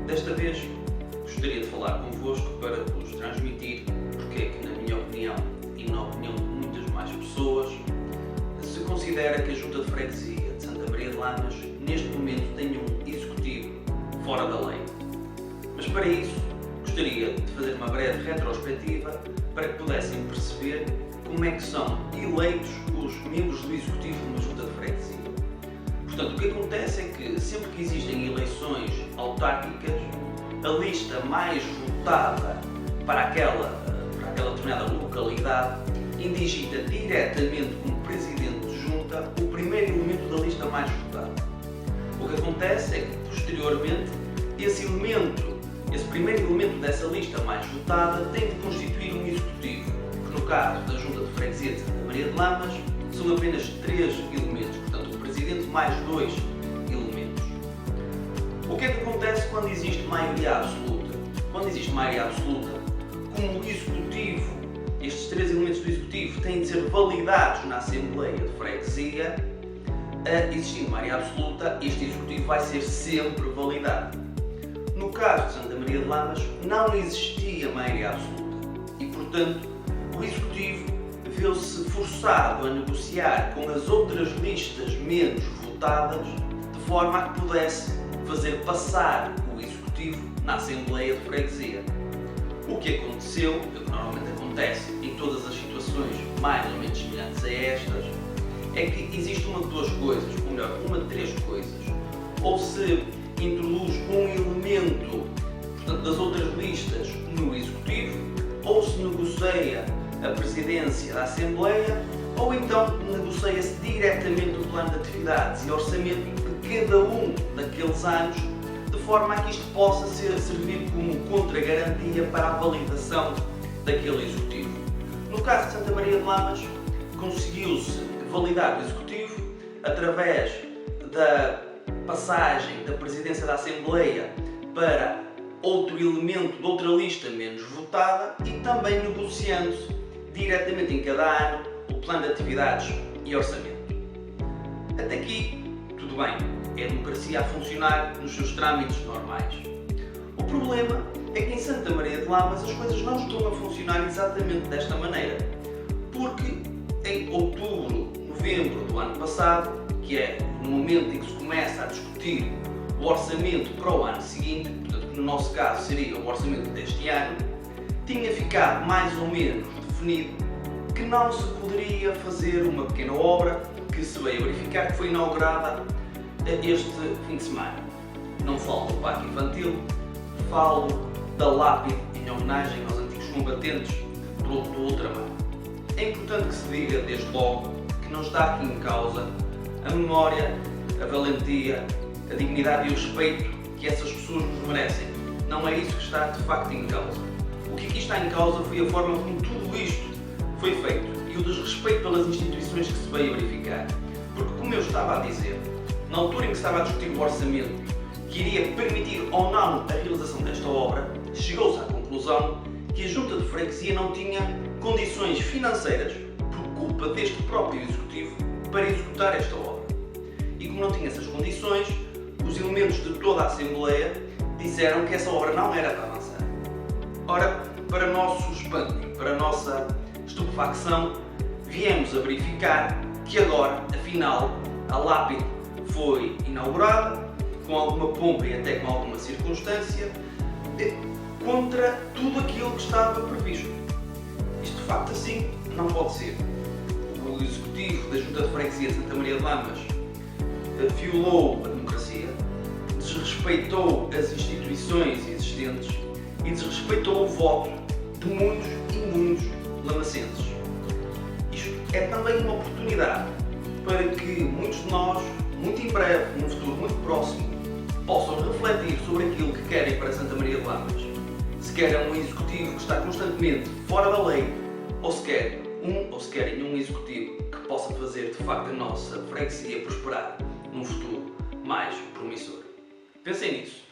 Desta vez gostaria de falar convosco para vos transmitir porque é que, na minha opinião e na opinião de muitas mais pessoas, se considera que a Junta de Freguesia de Santa Maria de Lamas neste momento tem um executivo fora da lei. Mas para isso gostaria de fazer uma breve retrospectiva para que pudessem perceber como é que são eleitos os membros do executivo de uma Junta de Freguesia. Portanto, o que acontece é que sempre que existem eleições autárquicas, a lista mais votada para aquela determinada localidade indigita diretamente como Presidente de Junta o primeiro elemento da lista mais votada. O que acontece é que, posteriormente, esse primeiro elemento dessa lista mais votada tem de constituir um executivo, que no caso da Junta de Freguesia de Santa Maria de Lamas são apenas 3 elementos, portanto o Presidente mais 2 elementos. O que é que acontece quando existe maioria absoluta? Quando existe maioria absoluta, como o Executivo, estes 3 elementos do Executivo têm de ser validados na Assembleia de Freguesia, existindo maioria absoluta, este Executivo vai ser sempre validado. No caso de Santa Maria de Lamas, não existia maioria absoluta e, portanto, o Executivo viu-se forçado a negociar com as outras listas menos votadas de forma a que pudesse fazer passar o Executivo na Assembleia de Freguesia. O que aconteceu, o que normalmente acontece em todas as situações mais ou menos semelhantes a estas, é que existe uma de duas coisas, ou melhor, uma de 3 coisas. Ou se introduz um elemento, portanto, das outras listas no Executivo, ou se negocia a presidência da Assembleia, ou então negocia-se diretamente o plano de atividades e orçamento de cada um daqueles anos, de forma a que isto possa servir como contragarantia para a validação daquele Executivo. No caso de Santa Maria de Lamas, conseguiu-se validar o Executivo através da passagem da presidência da Assembleia para outro elemento de outra lista menos votada e também negociando-se diretamente em cada ano o plano de atividades e orçamento. Até aqui, tudo bem, é a democracia a funcionar nos seus trâmites normais. O problema é que em Santa Maria de Lamas as coisas não estão a funcionar exatamente desta maneira, porque em outubro, novembro do ano passado, que é no momento em que se começa a discutir o orçamento para o ano seguinte, portanto, que no nosso caso seria o orçamento deste ano, tinha ficado mais ou menos definido que não se poderia fazer uma pequena obra que se veio verificar que foi inaugurada este fim de semana. Não falo do parque infantil, falo da lápide em homenagem aos antigos combatentes do ultramar. É importante que se diga desde logo que não está aqui em causa a memória, a valentia, a dignidade e o respeito que essas pessoas nos merecem. Não é isso que está de facto em causa. O que aqui está em causa foi a forma como tudo isto foi feito e o desrespeito pelas instituições que se veio verificar. Porque, como eu estava a dizer, na altura em que se estava a discutir o orçamento que iria permitir ou não a realização desta obra, chegou-se à conclusão que a Junta de Freguesia não tinha condições financeiras, por culpa deste próprio Executivo, para executar esta obra. E como não tinha essas condições, os elementos de toda a Assembleia disseram que essa obra não era para avançar. Ora, para nosso espanto, para a nossa estupefacção, viemos a verificar que agora, afinal, a lápide foi inaugurada, com alguma pompa e até com alguma circunstância, contra tudo aquilo que estava previsto. Isto de facto assim não pode ser. O Executivo da Junta de Freguesia de Santa Maria de Lamas violou a democracia, desrespeitou as instituições existentes e desrespeitou o voto de muitos e muitos lamacenses. Isto é também uma oportunidade para que muitos de nós, muito em breve, num futuro muito próximo, possam refletir sobre aquilo que querem para Santa Maria de Lamas. Se querem um Executivo que está constantemente fora da lei, ou se querem um Executivo que possa fazer de facto a nossa freguesia prosperar num futuro mais promissor. Pensem nisso.